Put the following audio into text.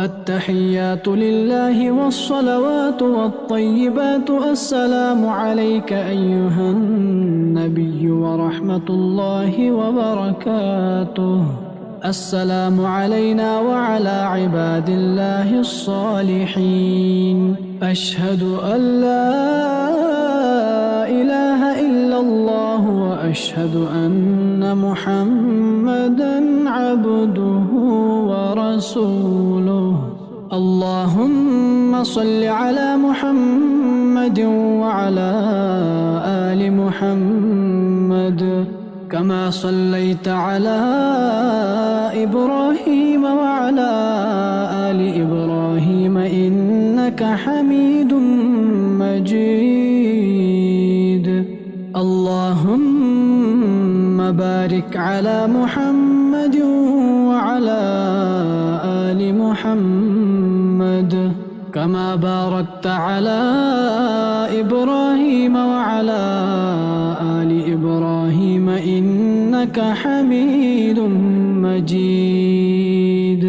التحيات لله والصلوات والطيبات. السلام عليك أيها النبي ورحمة الله وبركاته. السلام علينا وعلى عباد الله الصالحين. أشهد أن لا إله إلا الله وأشهد أن محمدًا عبده ورسوله. اللهم صل على محمد وعلى آل محمد كما صليت على إبراهيم وعلى آل إبراهيم إنك حميد مجيد. اللهم بارك على محمد وعلى آل محمد كما باركت على إبراهيم وعلى آل إبراهيم إنك حميد مجيد.